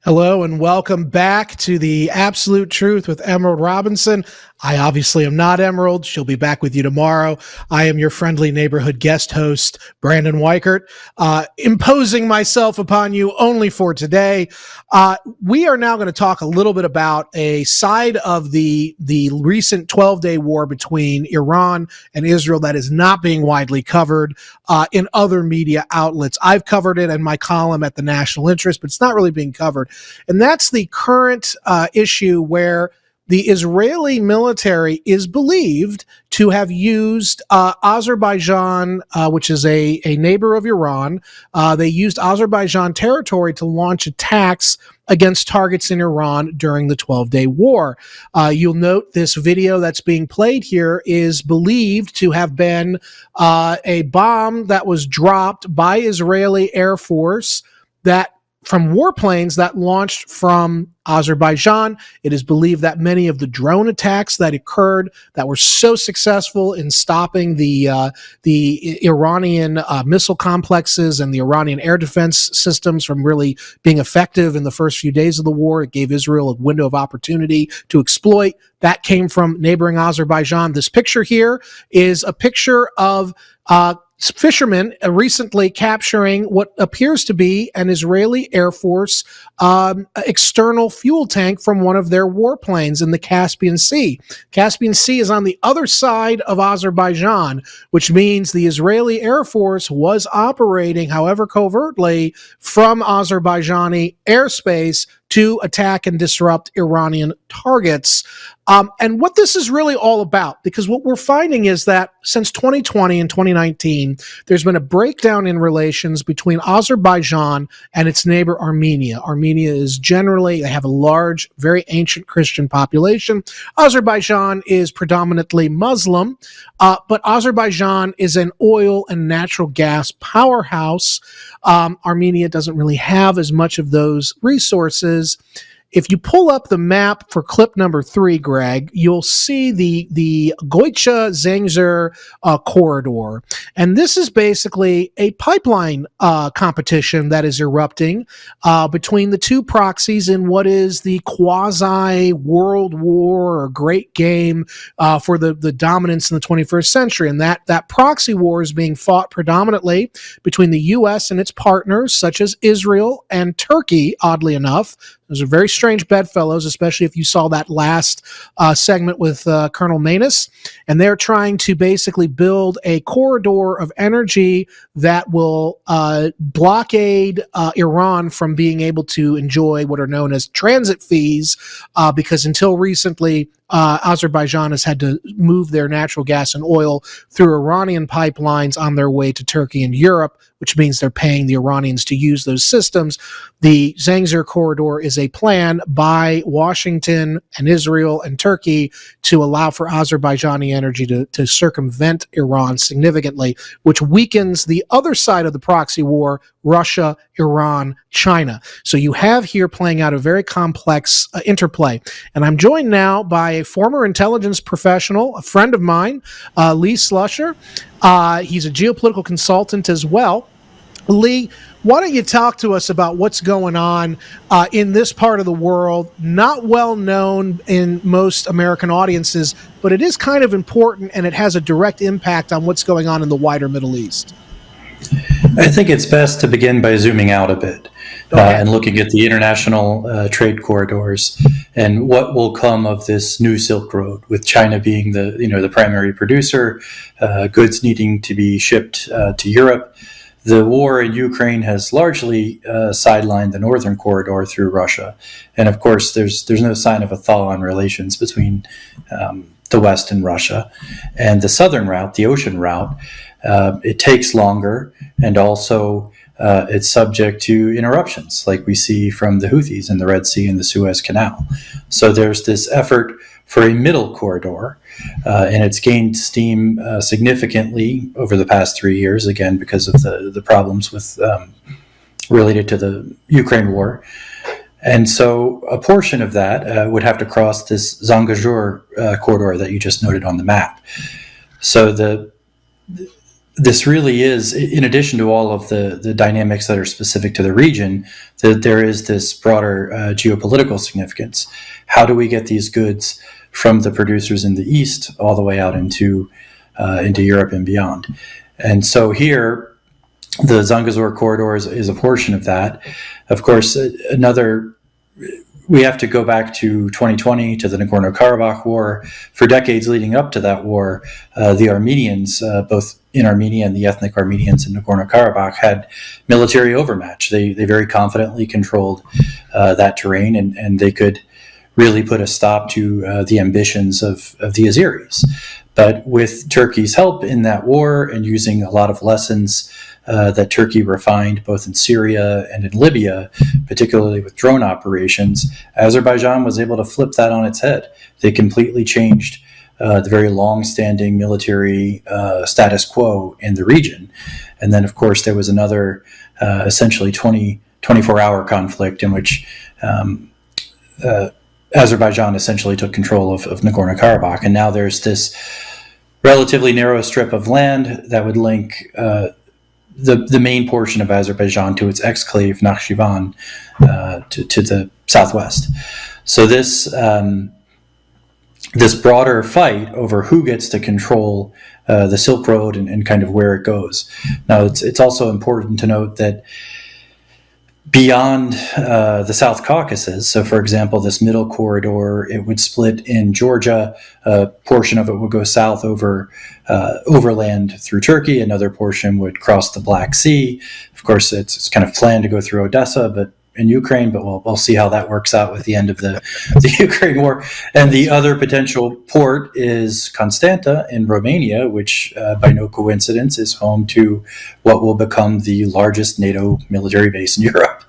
Hello and welcome back to the Absolute Truth with Emerald Robinson. I obviously am not Emerald. She'll be back with you tomorrow. I am your friendly neighborhood guest host, Brandon Weichert, imposing myself upon you only for today. We are now going to talk a little bit about a side of the recent 12-day war between Iran and Israel that is not being widely covered in other media outlets. I've covered it in my column at the National Interest, but it's not really being covered. And that's the current issue where the Israeli military is believed to have used Azerbaijan, which is a neighbor of Iran. They used Azerbaijan territory to launch attacks against targets in Iran during the 12-day war. You'll note this video that's being played here is believed to have been a bomb that was dropped by Israeli Air Force from warplanes that launched from Azerbaijan. It is believed that many of the drone attacks that occurred that were so successful in stopping the Iranian missile complexes and the Iranian air defense systems from really being effective in the first few days of the war. It gave Israel a window of opportunity to exploit. That came from neighboring Azerbaijan. This picture here is a picture of fishermen recently capturing what appears to be an Israeli Air Force external fuel tank from one of their warplanes in the Caspian Sea. Caspian Sea is on the other side of Azerbaijan, which means the Israeli Air Force was operating, however covertly, from Azerbaijani airspace to attack and disrupt Iranian targets. And what this is really all about, because what we're finding is that since 2020 and 2019, there's been a breakdown in relations between Azerbaijan and its neighbor Armenia. Armenia is they have a large, very ancient Christian population. Azerbaijan is predominantly Muslim, but Azerbaijan is an oil and natural gas powerhouse. Armenia doesn't really have as much of those resources. If you pull up the map for clip number 3, Greg, you'll see the Goicha-Zangezur corridor. And this is basically a pipeline competition that is erupting between the two proxies in what is the quasi-world war or great game for the dominance in the 21st century. And that proxy war is being fought predominantly between the U.S. and its partners, such as Israel and Turkey, oddly enough. Those are very strange bedfellows, especially if you saw that last segment with Colonel Manus. And they're trying to basically build a corridor of energy that will blockade Iran from being able to enjoy what are known as transit fees, because until recently, Azerbaijan has had to move their natural gas and oil through Iranian pipelines on their way to Turkey and Europe, which means they're paying the Iranians to use those systems. The Zangezur corridor is a plan by Washington and Israel and Turkey to allow for Azerbaijani energy to circumvent Iran significantly, which weakens the other side of the proxy war, Russia, Iran, China. So you have here playing out a very complex interplay. And I'm joined now by a former intelligence professional, a friend of mine, Lee Slusher. He's a geopolitical consultant as well. Lee, why don't you talk to us about what's going on in this part of the world, not well known in most American audiences, but it is kind of important and it has a direct impact on what's going on in the wider Middle East. I think it's best to begin by zooming out a bit and looking at the international trade corridors and what will come of this new Silk Road, with China being the primary producer, goods needing to be shipped to Europe. The war in Ukraine has largely sidelined the northern corridor through Russia, and of course, there's no sign of a thaw in relations between the West and Russia. And the southern route, the ocean route, it takes longer, and also it's subject to interruptions like we see from the Houthis in the Red Sea and the Suez Canal. So there's this effort for a middle corridor, and it's gained steam significantly over the past 3 years, again, because of the problems with related to the Ukraine war. And so a portion of that would have to cross this Zangezur corridor that you just noted on the map. So this really is, in addition to all of the dynamics that are specific to the region, that there is this broader geopolitical significance. How do we get these goods from the producers in the East all the way out into Europe and beyond? And so here, the Zangezur corridor is a portion of that. Of course, we have to go back to 2020, to the Nagorno-Karabakh war. For decades leading up to that war, the Armenians, both in Armenia and the ethnic Armenians in Nagorno-Karabakh, had military overmatch. They very confidently controlled that terrain, and they could really put a stop to the ambitions of the Azeris. But with Turkey's help in that war and using a lot of lessons that Turkey refined both in Syria and in Libya, particularly with drone operations, Azerbaijan was able to flip that on its head. They completely changed the very long-standing military status quo in the region. And then, of course, there was another essentially 24-hour conflict in which Azerbaijan essentially took control of Nagorno-Karabakh. And now there's this relatively narrow strip of land that would link the main portion of Azerbaijan to its exclave Nakhchivan to the southwest. So this broader fight over who gets to control the Silk Road and kind of where it goes. Now, it's also important to note that beyond the South Caucasus, so for example, this middle corridor, it would split in Georgia. A portion of it would go south overland through Turkey. Another portion would cross the Black Sea. Of course, it's kind of planned to go through Odessa, in Ukraine, but we'll see how that works out with the end of the Ukraine war. And the other potential port is Constanta in Romania, which by no coincidence is home to what will become the largest NATO military base in Europe.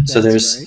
So this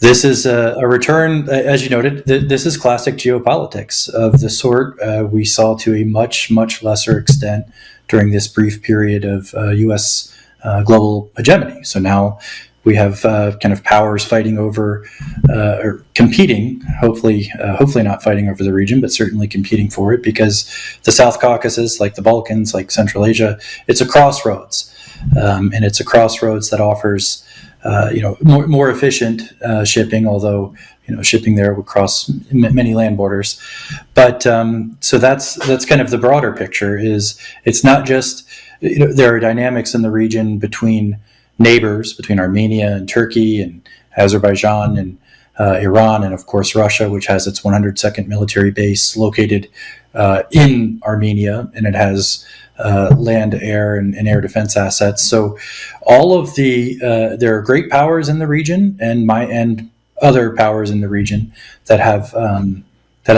is a return, as you noted, this is classic geopolitics of the sort we saw to a much, much lesser extent during this brief period of U.S. Global hegemony. So now we have kind of powers fighting over or competing, hopefully not fighting over the region, but certainly competing for it, because the South Caucasus, like the Balkans, like Central Asia, it's a crossroads. And it's a crossroads that offers more efficient shipping, although shipping there would cross many land borders. But so that's kind of the broader picture. It's not just there are dynamics in the region between neighbors, between Armenia and Turkey and Azerbaijan and Iran, and of course Russia, which has its 102nd military base located in Armenia, and it has land, air, and air defense assets. So all of there are great powers in the region and other powers in the region that have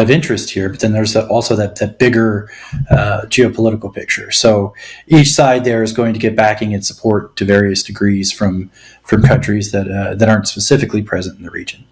interest here, but then there's also that bigger geopolitical picture. So each side there is going to get backing and support to various degrees from countries that aren't specifically present in the region.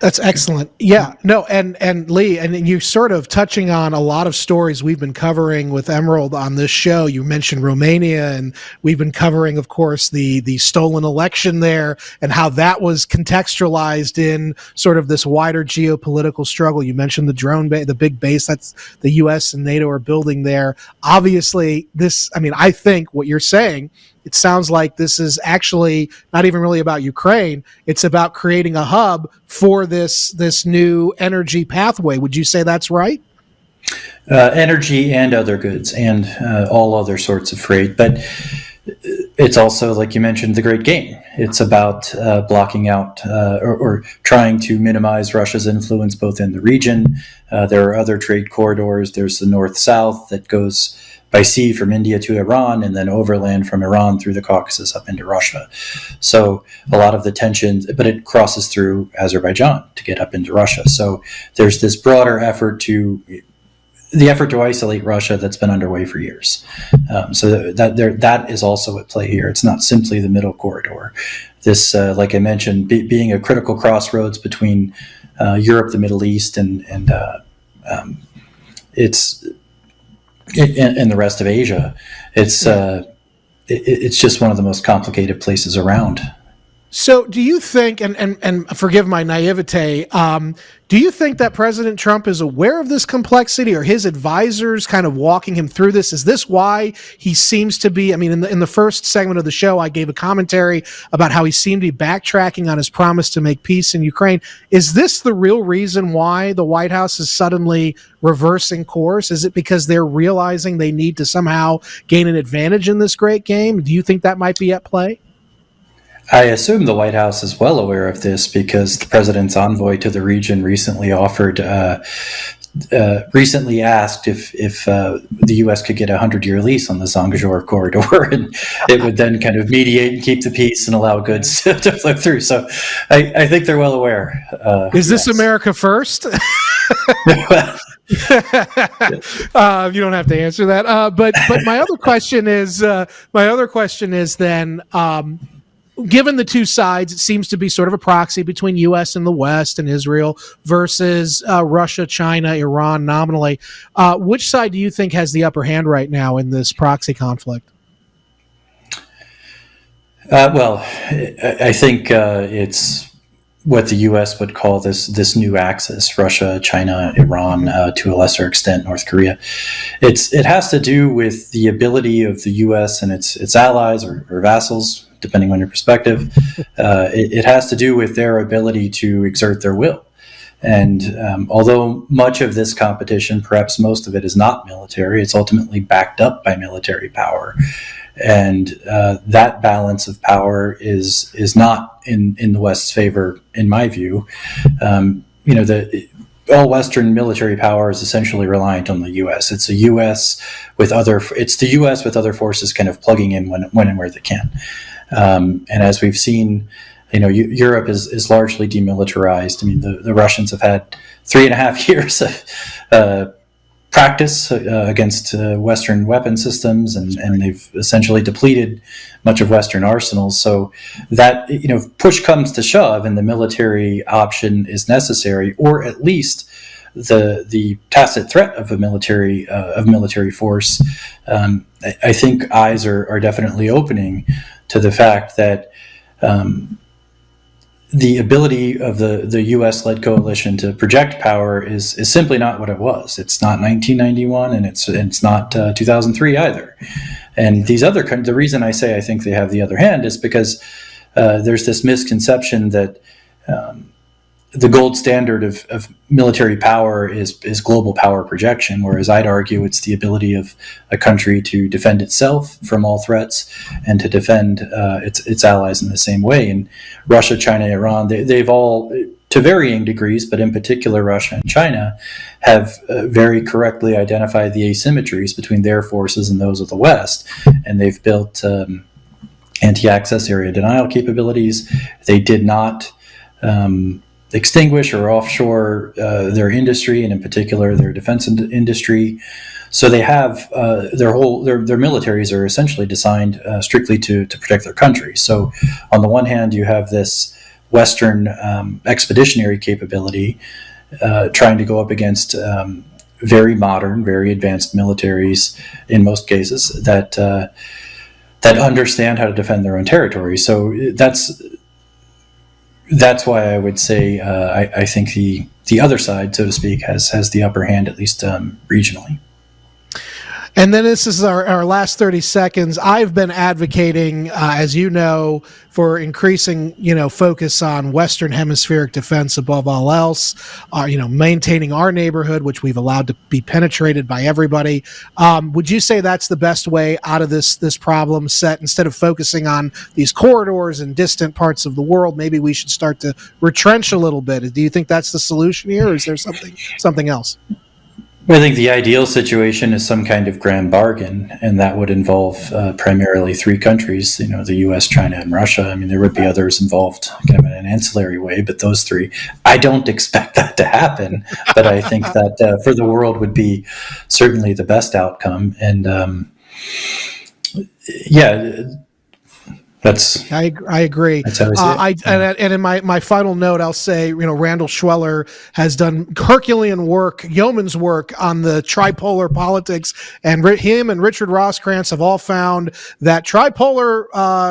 That's excellent. Yeah, no, and Lee, and you sort of touching on a lot of stories we've been covering with Emerald on this show. You mentioned Romania, and we've been covering, of course, the stolen election there and how that was contextualized in sort of this wider geopolitical struggle. You mentioned the big base that's the U.S. and NATO are building there. Obviously, I think what you're saying, it sounds like this is actually not even really about Ukraine. It's about creating a hub for this new energy pathway. Would you say that's right? Energy and other goods and all other sorts of freight. But it's also, like you mentioned, the Great Game. It's about blocking out or trying to minimize Russia's influence both in the region. There are other trade corridors. There's the north-south that goes by sea from India to Iran, and then overland from Iran through the Caucasus up into Russia. So a lot of the tensions, but it crosses through Azerbaijan to get up into Russia. So there's this broader effort to isolate Russia that's been underway for years. So that is also at play here. It's not simply the middle corridor. This, like I mentioned, being a critical crossroads between Europe, the Middle East, and the rest of Asia. It's just one of the most complicated places around. So, do you think, and forgive my naivete, do you think that President Trump is aware of this complexity, or his advisors kind of walking him through this? Is this why he seems to be? I mean, in the first segment of the show, I gave a commentary about how he seemed to be backtracking on his promise to make peace in Ukraine. Is this the real reason why the White House is suddenly reversing course? Is it because they're realizing they need to somehow gain an advantage in this great game? Do you think that might be at play? I assume the White House is well aware of this because the president's envoy to the region recently asked if the U.S. could get a 100-year lease on the Zangezur corridor, and it would then kind of mediate and keep the peace and allow goods to flow through. So I think they're well aware. Is this America first? You don't have to answer that. But my other question is then. Given the two sides, it seems to be sort of a proxy between U.S. and the West and Israel versus Russia, China, Iran nominally. Which side do you think has the upper hand right now in this proxy conflict? Well, I think it's what the U.S. would call this new axis: Russia, China, Iran, to a lesser extent, North Korea. It has to do with the ability of the U.S. and its allies or vassals, depending on your perspective. It has to do with their ability to exert their will. And although much of this competition, perhaps most of it, is not military, it's ultimately backed up by military power. And that balance of power is not in the West's favor, in my view. All Western military power is essentially reliant on the U.S. It's the U.S. with other forces kind of plugging in when and where they can. And as we've seen, Europe is largely demilitarized. I mean, the Russians have had 3.5 years of practice against Western weapon systems, and they've essentially depleted much of Western arsenals. So that, if push comes to shove and the military option is necessary, or at least the tacit threat of a military force, I think eyes are definitely opening to the fact that the ability of the U.S.-led coalition to project power is simply not what it was. It's not 1991, and it's not 2003 either. And the reason I say I think they have the other hand is because there's this misconception that the gold standard of military power is global power projection, whereas I'd argue it's the ability of a country to defend itself from all threats and to defend its allies in the same way. And Russia, China, Iran, they've all, to varying degrees, but in particular Russia and China, have very correctly identified the asymmetries between their forces and those of the West. And they've built anti-access area denial capabilities. They did not extinguish or offshore their industry, and in particular their defense industry. So they have their militaries are essentially designed strictly to protect their country. So on the one hand, you have this Western expeditionary capability trying to go up against very modern, very advanced militaries in most cases that understand how to defend their own territory. So that's why I would say I think the other side, so to speak, has the upper hand, at least regionally. And then this is our last 30 seconds. I've been advocating, as you know, for increasing, focus on Western hemispheric defense above all else, maintaining our neighborhood, which we've allowed to be penetrated by everybody. Would you say that's the best way out of this problem set? Instead of focusing on these corridors and distant parts of the world, maybe we should start to retrench a little bit. Do you think that's the solution here, or is there something else? I think the ideal situation is some kind of grand bargain, and that would involve primarily three countries, the U.S., China, and Russia. I mean, there would be others involved kind of in an ancillary way, but those three. I don't expect that to happen, but I think that for the world would be certainly the best outcome. And That's I agree. that's how I see it. And in my final note, I'll say, Randall Schweller has done Herculean work, yeoman's work on the tripolar politics, and him and Richard Roscrans have all found that tripolar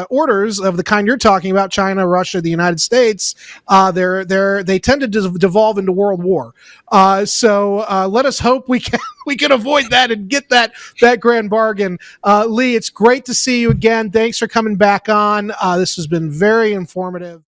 orders of the kind you're talking about, China, Russia, the United States, they tend to devolve into world war. So let us hope we can avoid that and get that grand bargain. Lee, it's great to see you again. Thanks for coming back on. This has been very informative.